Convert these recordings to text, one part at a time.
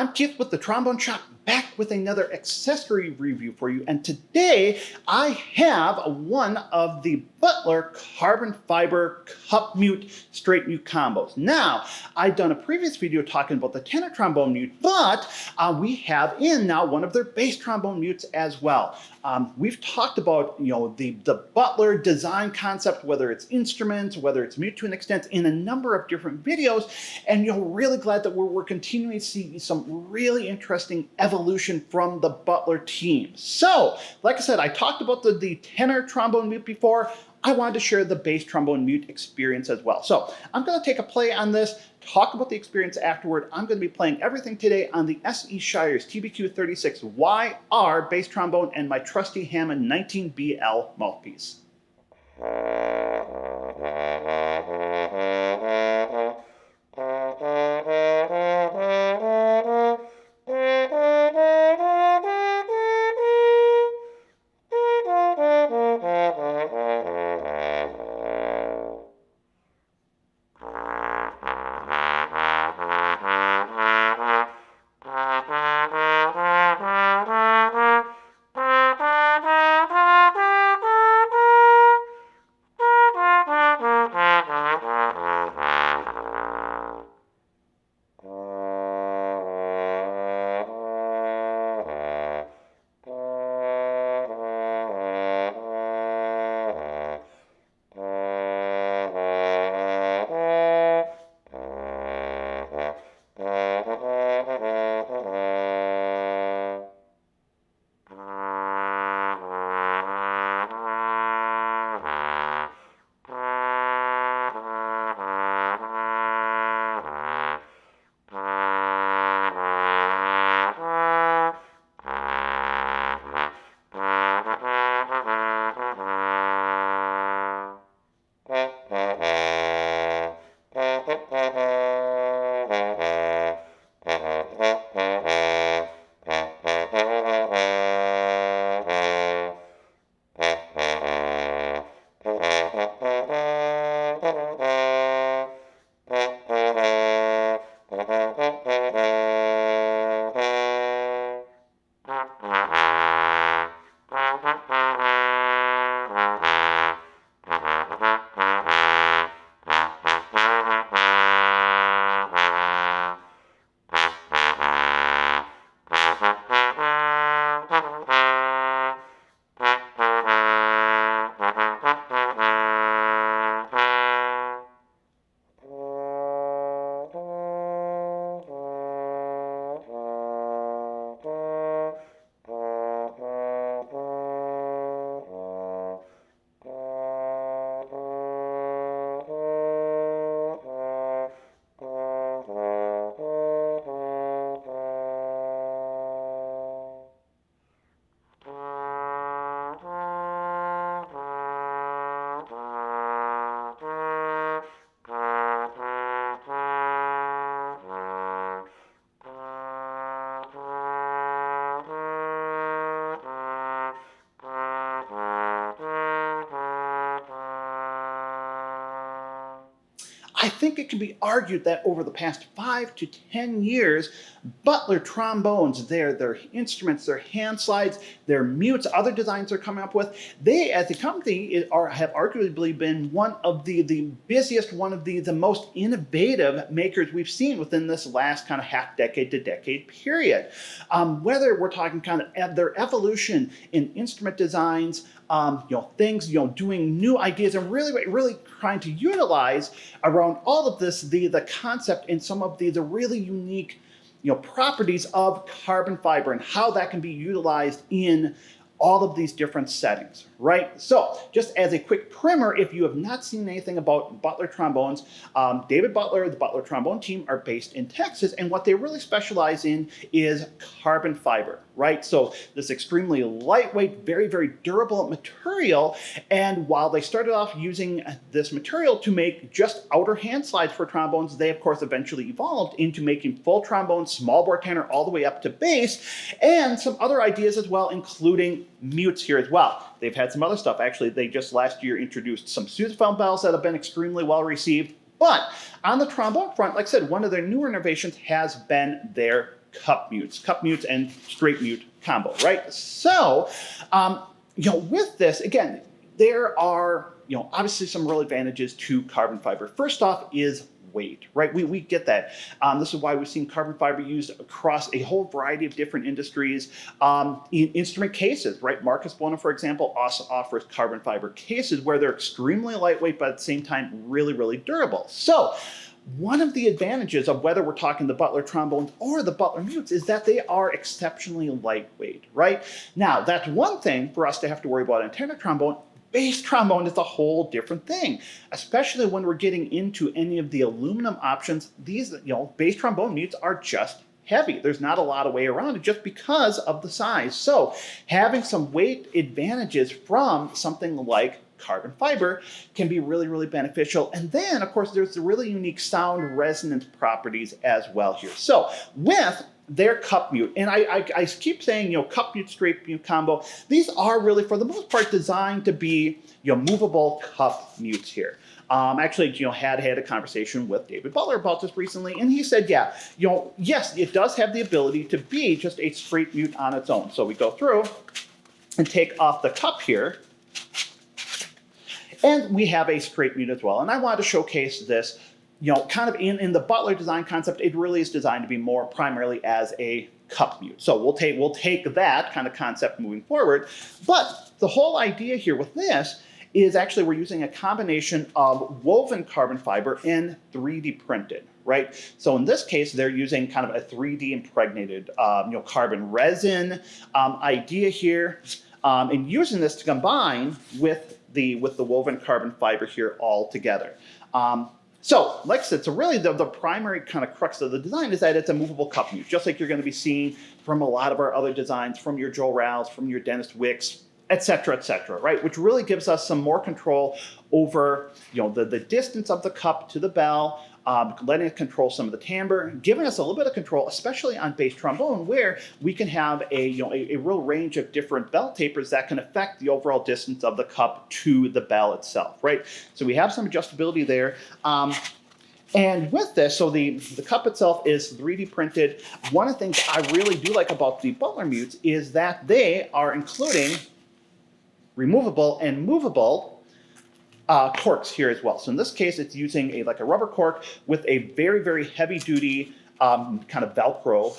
I'm Keith with the Trombone Shop, back with another accessory review for you. And today I have one of the Butler carbon fiber cup mute, straight mute combos. Now, I've done a previous video talking about the tenor trombone mute, but we have in now one of their bass trombone mutes as well. We've talked about the Butler design concept, whether it's instruments, whether it's mute to an extent, in a number of different videos, and really glad that we're continuing to see some really interesting evolution from the Butler team. So, like I said, I talked about the tenor trombone mute before. I wanted to share the bass trombone mute experience as well. So I'm going to take a play on this, talk about the experience afterward. I'm going to be playing everything today on the S.E. Shires TBQ36YR bass trombone and my trusty Hammond 19BL mouthpiece. I think it can be argued that over the past 5 to 10 years, Butler Trombones, their instruments, their hand slides, their mutes, other designs they're coming up with, they as a company have arguably been one of the busiest, one of the most innovative makers we've seen within this last kind of half decade to decade period. Whether we're talking kind of their evolution in instrument designs, things, doing new ideas and really trying to utilize around all of this, the concept and some of the really unique, properties of carbon fiber and how that can be utilized in all of these different settings, right? So just as a quick primer, if you have not seen anything about Butler Trombones, David Butler, the Butler Trombone team are based in Texas, and what they really specialize in is carbon fiber, right? So this extremely lightweight, very, very durable material, and while they started off using this material to make just outer hand slides for trombones, they of course eventually evolved into making full trombones, small bore tenor, all the way up to bass, and some other ideas as well, including mutes here as well. They've had some other stuff. Actually, they just last year introduced some sousaphone bells that have been extremely well received. But on the trombone front, like I said, one of their newer innovations has been their cup mutes and straight mute combo, right? So, with this, again, there are, obviously some real advantages to carbon fiber. First off is weight, right? We get that. This is why we've seen carbon fiber used across a whole variety of different industries. In instrument cases, right? Marcus Bono, for example, also offers carbon fiber cases where they're extremely lightweight, but at the same time, really, really durable. So one of the advantages of whether we're talking the Butler trombones or the Butler mutes is that they are exceptionally lightweight, right? Now, that's one thing for us to have to worry about in tenor trombone. Bass trombone is a whole different thing, especially when we're getting into any of the aluminum options. These, bass trombone mutes are just heavy. There's not a lot of way around it just because of the size. So having some weight advantages from something like carbon fiber can be really, really beneficial. And then, of course, there's the really unique sound resonance properties as well here. So with their cup mute, and I keep saying, cup mute, straight mute combo, these are really, for the most part, designed to be, movable cup mutes here. Actually, had a conversation with David Butler about this recently, and he said, yeah, yes, it does have the ability to be just a straight mute on its own. So we go through and take off the cup here, and we have a straight mute as well. And I wanted to showcase this, kind of in the Butler design concept. It really is designed to be more primarily as a cup mute. So we'll take that kind of concept moving forward. But the whole idea here with this is actually we're using a combination of woven carbon fiber and 3D printed, right? So in this case, they're using kind of a 3D impregnated, carbon resin idea here, and using this to combine with the woven carbon fiber here all together. So, like I said, so really the primary kind of crux of the design is that it's a movable cup mute, just like you're going to be seeing from a lot of our other designs, from your Joe Rouse, from your Dennis Wicks, et cetera, right? Which really gives us some more control over, the distance of the cup to the bell, letting it control some of the timbre, giving us a little bit of control, especially on bass trombone, where we can have a real range of different bell tapers that can affect the overall distance of the cup to the bell itself, right? So we have some adjustability there. And with this, so the cup itself is 3D printed. One of the things I really do like about the Butler mutes is that they are including removable and movable corks here as well. So in this case, it's using a rubber cork with a very, very heavy duty kind of Velcro,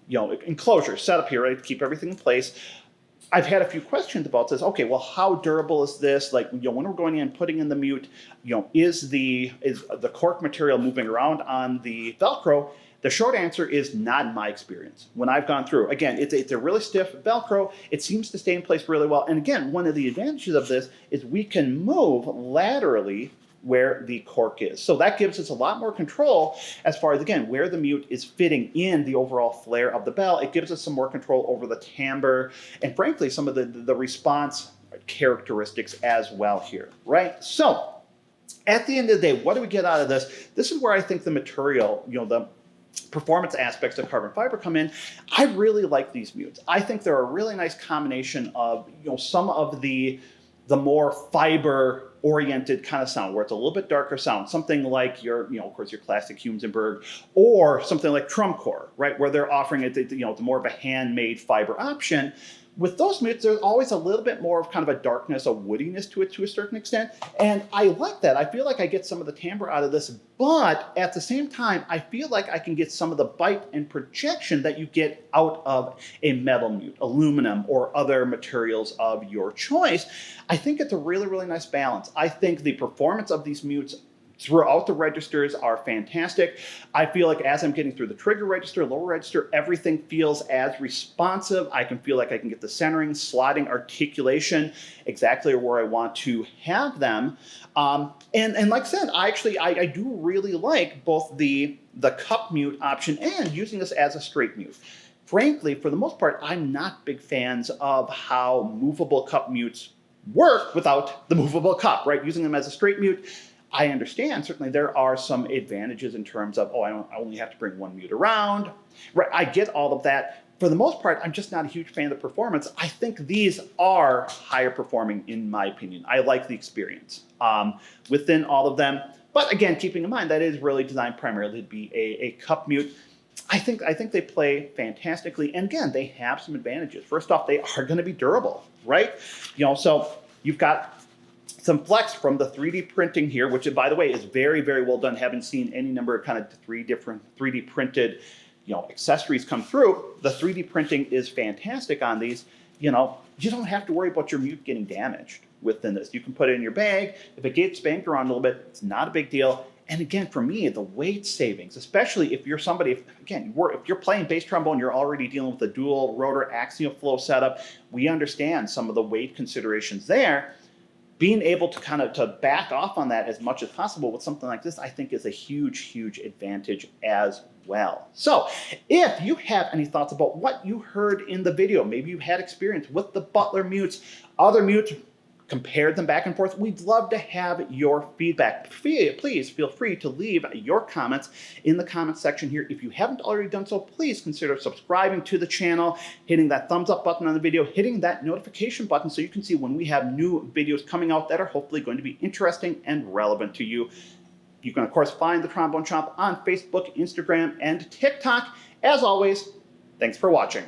enclosure set up here, right, to keep everything in place. I've had a few questions about this. Okay, well, how durable is this? Like, when we're going in and putting in the mute, is the cork material moving around on the Velcro? The short answer is not in my experience. When I've gone through, again, it's a really stiff Velcro. It seems to stay in place really well. And again, one of the advantages of this is we can move laterally where the cork is. So that gives us a lot more control as far as, again, where the mute is fitting in the overall flare of the bell. It gives us some more control over the timbre and, frankly, some of the response characteristics as well here, right? So at the end of the day, what do we get out of this? This is where I think the material, the performance aspects of carbon fiber come in. I really like these mutes. I think they're a really nice combination of, some of the more fiber oriented kind of sound, where it's a little bit darker sound, something like your, of course, your classic Humensenberg, or something like Trumcore, right, where they're offering it, the more of a handmade fiber option. With those mutes, there's always a little bit more of kind of a darkness, a woodiness to it to a certain extent. And I like that. I feel like I get some of the timbre out of this, but at the same time, I feel like I can get some of the bite and projection that you get out of a metal mute, aluminum, or other materials of your choice. I think it's a really, really nice balance. I think the performance of these mutes throughout the registers are fantastic. I feel like as I'm getting through the trigger register, lower register, everything feels as responsive. I can feel like I can get the centering, slotting, articulation exactly where I want to have them. And like I said, I do really like both the cup mute option and using this as a straight mute. Frankly, for the most part, I'm not big fans of how movable cup mutes work without the movable cup, right? Using them as a straight mute, I understand, certainly there are some advantages in terms of, I only have to bring one mute around. Right, I get all of that. For the most part, I'm just not a huge fan of the performance. I think these are higher performing in my opinion. I like the experience within all of them. But again, keeping in mind that it is really designed primarily to be a cup mute. I think they play fantastically. And again, they have some advantages. First off, they are going to be durable, right? So you've got some flex from the 3D printing here, which, by the way, is very, very well done. Haven't seen any number of kind of different 3D printed, accessories come through. The 3D printing is fantastic on these. You don't have to worry about your mute getting damaged within this. You can put it in your bag. If it gets banged around a little bit, it's not a big deal. And again, for me, the weight savings, especially if you're somebody, if you're playing bass trombone, you're already dealing with a dual rotor axial flow setup. We understand some of the weight considerations there. Being able to to back off on that as much as possible with something like this, I think is a huge, huge advantage as well. So if you have any thoughts about what you heard in the video, maybe you had experience with the Butler mutes, other mutes, compared them back and forth, we'd love to have your feedback. Please feel free to leave your comments in the comment section here. If you haven't already done so, please consider subscribing to the channel, hitting that thumbs up button on the video, hitting that notification button so you can see when we have new videos coming out that are hopefully going to be interesting and relevant to you. You can, of course, find the Trombone Shop on Facebook, Instagram, and TikTok. As always, thanks for watching.